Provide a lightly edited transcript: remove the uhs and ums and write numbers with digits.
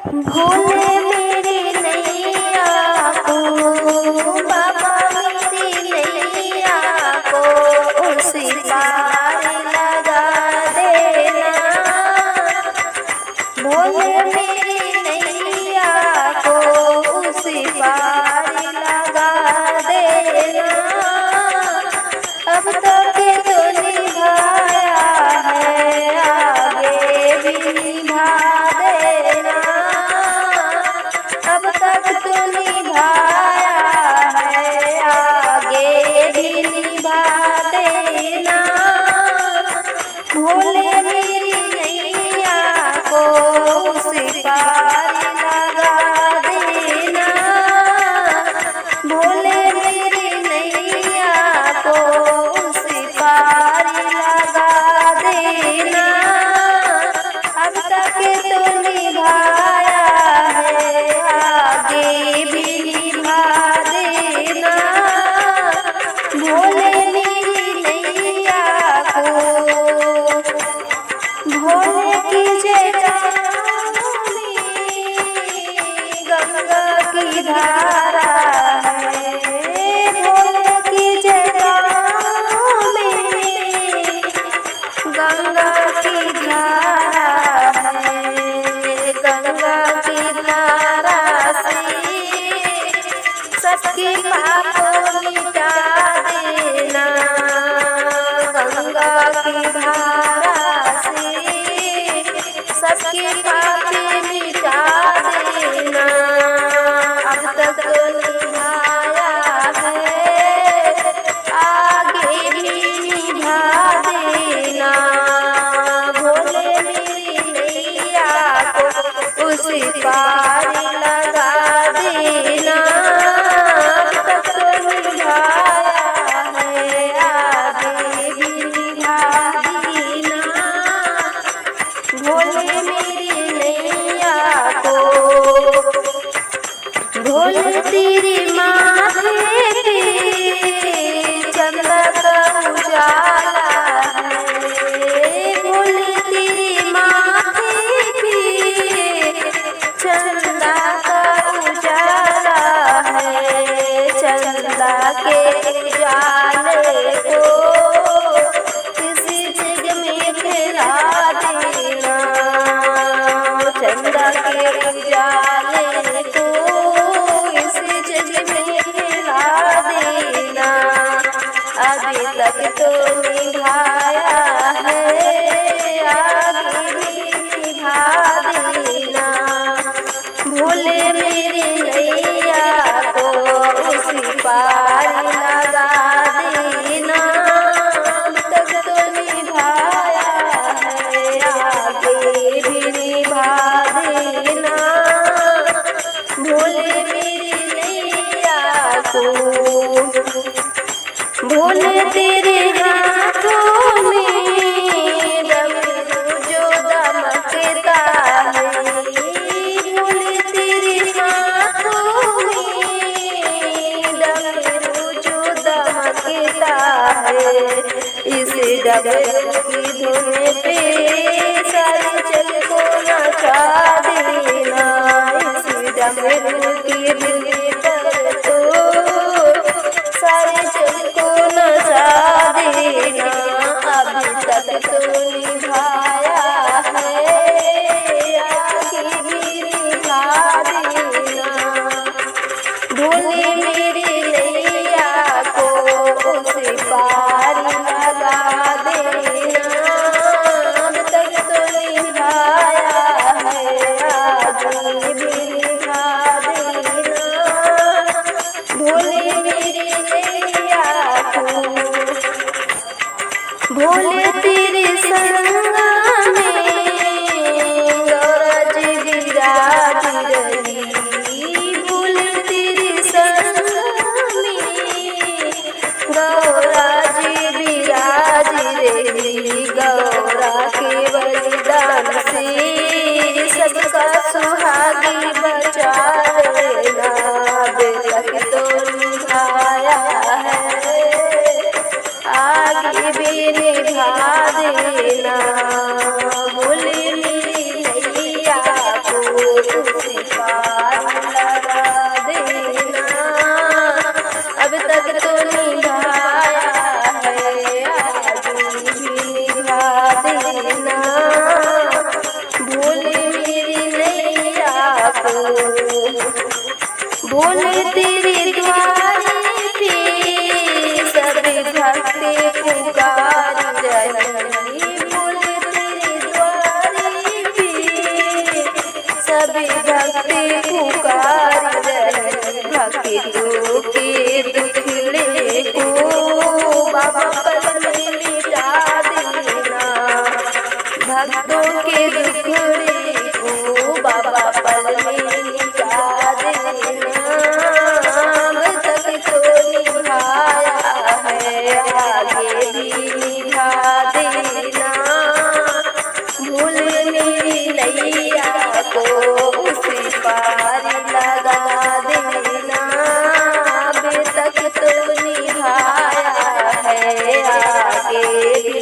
भोले मेरी नैया को, बाबा मेरी नैया को उसी पार लगा देना। भोले मेरी नैया को उसी पार लगा देना। अब तक तो निभाया है, आगे भी निभा देना। अब तक तो निभाया है, आगे भी निभा देना। भोले मेरी नैया को उसी पार लगा देना। भोले मेरी नैया को उसी पार लगा देना। अब तक तो निभाया है, आगे भी निभा देना। भोले मेरी नैया को, भोले की जटाओं में गंगा की धारा है। भोले की जटाओं में गंगा की धारा है। गंगा की धारा से सबके पाप मिटा देना। गंगा की धारा से सबके पाप मिटा देना। अब तक निभाया है, आगे भी निभा देना। भोले मेरी नैया को उसी पार लगा देना। अब तक निभाया है, आगे भी निभा देना। भोले मेरी नैया को, भोले तेरे माथे पे चंदा का उजाला है। भोले तेरे माथे पे चंदा का उजाला है। चंदा के उजाले को किसी जग में फैला देना। चंदा के उजाले को इसी जग में फैला देना। अभी तक तो निभाया है, आगे भी निभा देना। भोले मेरी नैया को उसी पार लगा देना। अब तक तो निभाया है, आगे भी निभा देना। भोले मेरी नैया को, भोले तेरे हाथों में डमरू जो दमकता है। भोले तेरे हाथों में डमरू जो दमकता है। इस डमरू की धुन पे सारे जग को नचा देना। इस डमरू की धुन पर तो सारे जग को नचा देना। भूल तेरे द्वारे पे सभी भक्ति पुकार रही। भूल तेरे द्वारे पे सभी भक्ति पुकार रही। भक्तों के दुखड़े को बाबा पल में मिटा देना। भक्तों के दुखड़े को बाबा पल में मिटा देना। अब तक तो निभाया है, आगे भी निभा देना। भूल मेरी नैया को उसी पार लगा देना। अब तक तो निभाया है, आगे